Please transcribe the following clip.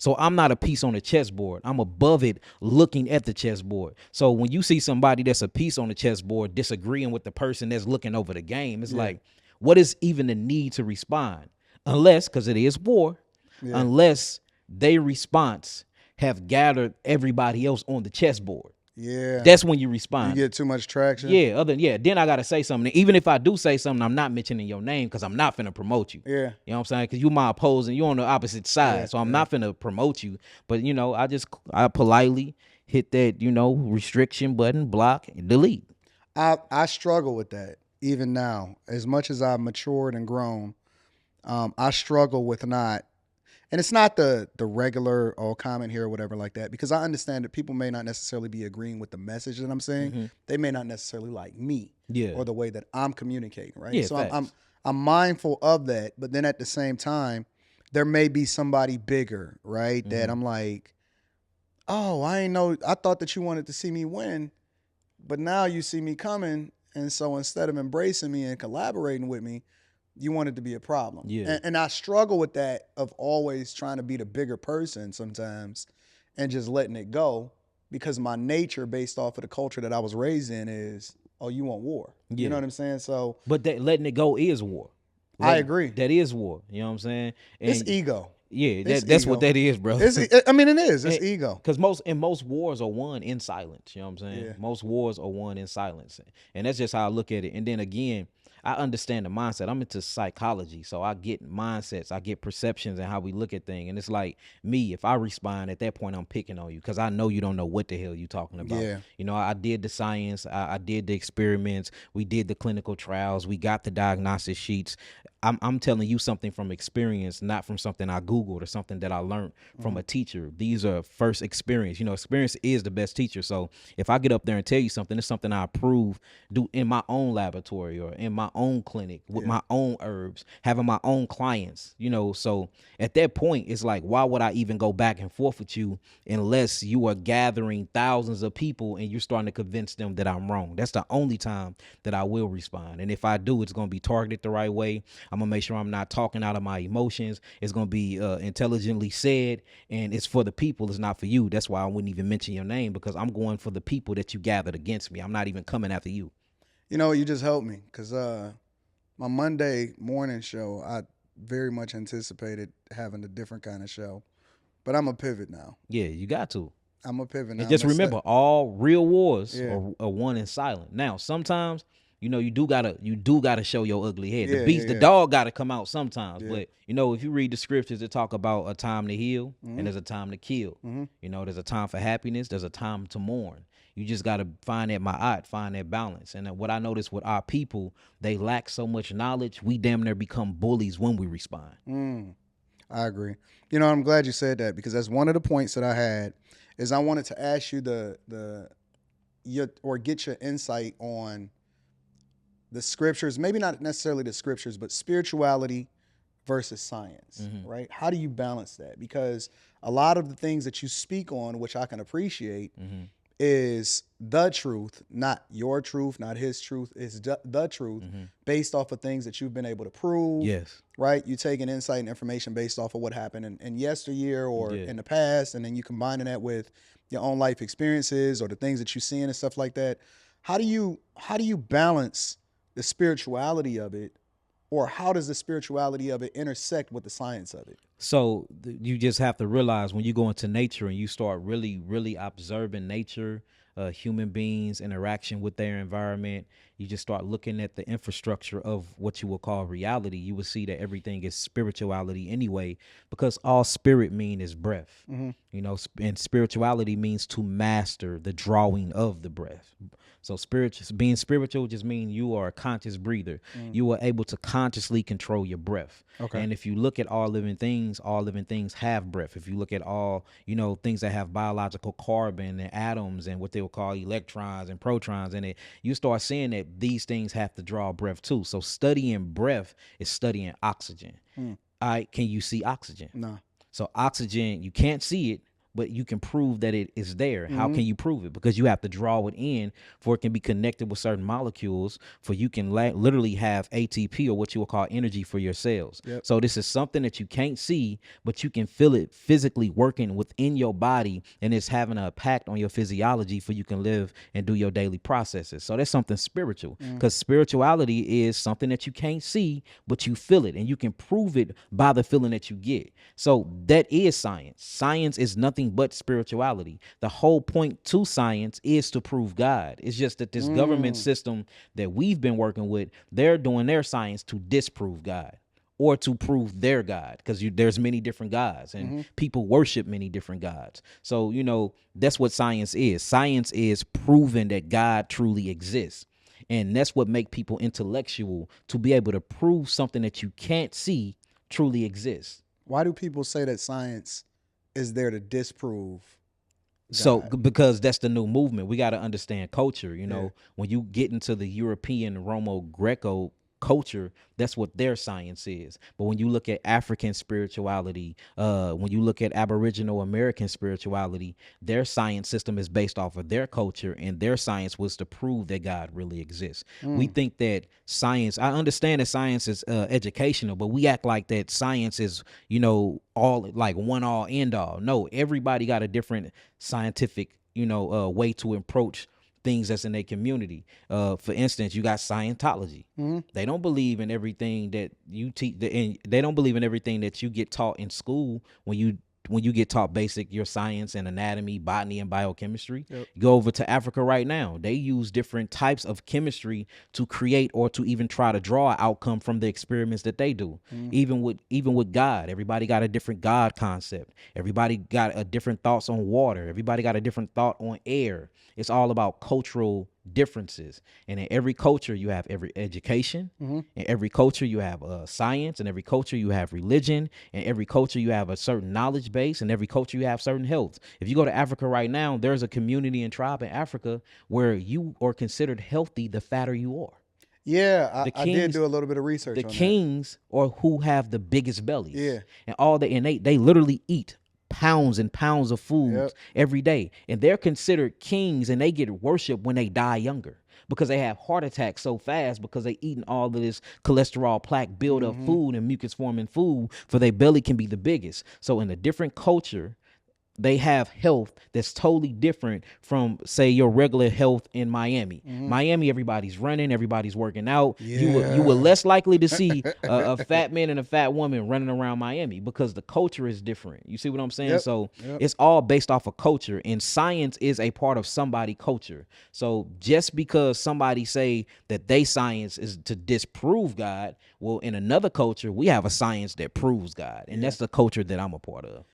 So I'm not a piece on the chessboard. I'm above it looking at the chessboard. So when you see somebody that's a piece on the chessboard disagreeing with the person that's looking over the game, it's like, what is even the need to respond? Unless, because it is war, unless their response have gathered everybody else on the chessboard. Yeah. That's when you respond. You get too much traction. Yeah, then I gotta say something. Even if I do say something, I'm not mentioning your name because I'm not finna promote you. Yeah. You know what I'm saying? Because you my opposing, you on the opposite side. So I'm not finna promote you. But I politely hit that, restriction button, block, and delete. I struggle with that even now. As much as I've matured and grown, I struggle with not. And it's not the regular comment here or whatever like that, because I understand that people may not necessarily be agreeing with the message that I'm saying. Mm-hmm. They may not necessarily like me or the way that I'm communicating, right? Yeah, so I'm mindful of that, but then at the same time, there may be somebody bigger, right? Mm-hmm. That I'm like, oh, I ain't know. I thought that you wanted to see me win, but now you see me coming, and so instead of embracing me and collaborating with me, you want it to be a problem. Yeah. And I struggle with that, of always trying to be the bigger person sometimes and just letting it go, because my nature based off of the culture that I was raised in is, oh, you want war. Yeah. You know what I'm saying? So, but that letting it go is war. I agree. That is war. You know what I'm saying? And it's ego. Yeah, that's ego. What that is, bro. It is. It's ego. Because most wars are won in silence. You know what I'm saying? Yeah. Most wars are won in silence. And that's just how I look at it. And then again, I understand the mindset. I'm into psychology, so I get mindsets, I get perceptions and how we look at things. And it's like me, if I respond at that point, I'm picking on you because I know you don't know what the hell you're talking about. Yeah. I did the science, I did the experiments, we did the clinical trials, we got the diagnostic sheets. I'm telling you something from experience, not from something I Googled or something that I learned from a teacher. These are first experience. Experience is the best teacher. So if I get up there and tell you something, it's something I approve, do in my own laboratory or in my own clinic with my own herbs, having my own clients, So at that point, it's like, why would I even go back and forth with you unless you are gathering thousands of people and you're starting to convince them that I'm wrong? That's the only time that I will respond. And if I do, it's going to be targeted the right way. I'm going to make sure I'm not talking out of my emotions. It's going to be intelligently said, and it's for the people. It's not for you. That's why I wouldn't even mention your name, because I'm going for the people that you gathered against me. I'm not even coming after you. You just helped me, because my Monday morning show, I very much anticipated having a different kind of show, but I'm a pivot now. Yeah, you got to. I'm a pivot now. And just remember, all real wars are won in silence. Now, sometimes, you do gotta show your ugly head. The dog gotta come out sometimes. Yeah. But if you read the scriptures, it talk about a time to heal and there's a time to kill. Mm-hmm. There's a time for happiness. There's a time to mourn. You just gotta find that balance. And what I noticed with our people, they lack so much knowledge. We damn near become bullies when we respond. I agree. I'm glad you said that, because that's one of the points that I had. Is I wanted to ask you get your insight on the scriptures, maybe not necessarily the scriptures, but spirituality versus science, right? How do you balance that? Because a lot of the things that you speak on, which I can appreciate, is the truth, not your truth, not his truth, is the truth based off of things that you've been able to prove. Yes. Right? You taking insight and information based off of what happened in yesteryear or in the past, and then you combining that with your own life experiences or the things that you're seeing and stuff like that. How do you balance the spirituality of it, or how does the spirituality of it intersect with the science of it? So you just have to realize, when you go into nature and you start really, really observing nature, human beings' interaction with their environment, you just start looking at the infrastructure of what you will call reality. You will see that everything is spirituality anyway, because all spirit mean is breath. And spirituality means to master the drawing of the breath. So being spiritual just means you are a conscious breather. You are able to consciously control your breath. Okay. And if you look at all living things have breath. If you look at all, things that have biological carbon and atoms and what they will call electrons and protons in it, you start seeing that these things have to draw breath too. So studying breath is studying oxygen. All right, can you see oxygen? No. So oxygen, you can't see it, but you can prove that it is there. How can you prove it? Because you have to draw it in for it can be connected with certain molecules for you can literally have ATP, or what you will call energy, for your cells. Yep. So this is something that you can't see, but you can feel it physically working within your body, and it's having an impact on your physiology for you can live and do your daily processes. So that's something spiritual, because spirituality is something that you can't see, but you feel it, and you can prove it by the feeling that you get. So that is science. Science is nothing but spirituality. The whole point to science is to prove God. It's just that this government system that we've been working with, they're doing their science to disprove God or to prove their God, because there's many different gods, and people worship many different gods. So, that's what science is. Science is proving that God truly exists. And that's what makes people intellectual, to be able to prove something that you can't see truly exists. Why do people say that science is there to disprove God? So because that's the new movement. We got to understand culture. When you get into the European Romo-Greco culture, that's what their science is. But when you look at African spirituality, when you look at Aboriginal American spirituality, their science system is based off of their culture, and their science was to prove that God really exists. We think that science, I understand that science is educational, but we act like that science is, all like one all end all. No, everybody got a different scientific, way to approach things that's in their community. For instance, you got Scientology. They don't believe in everything that you teach, and they don't believe in everything that you get taught in school when you get taught basic your science and anatomy, botany, and biochemistry. Yep. You go over to Africa right now, they use different types of chemistry to create or to even try to draw an outcome from the experiments that they do. Even with God, everybody got a different God concept. Everybody got a different thoughts on water. Everybody got a different thought on air. It's all about cultural differences, and in every culture you have every education. In every culture you have science. In every culture you have religion. In every culture you have a certain knowledge base. In every culture you have certain health. If you go to Africa right now, there's a community and tribe in Africa where you are considered healthy the fatter you are. Yeah, I did do a little bit of research on the kings are who have the biggest bellies. Yeah. And they literally eat pounds and pounds of food every day, and they're considered kings, and they get worshiped when they die younger, because they have heart attacks so fast, because they eating all of this cholesterol plaque build up food and mucus forming food, for their belly can be the biggest. So in a different culture, they have health that's totally different from, say, your regular health in Miami. Miami, everybody's running, everybody's working out. You were less likely to see a fat man and a fat woman running around Miami, because the culture is different. You see what I'm saying? So it's all based off of culture, and science is a part of somebody's culture. So just because somebody say that they science is to disprove God, well, in another culture, we have a science that proves God, and that's the culture that I'm a part of.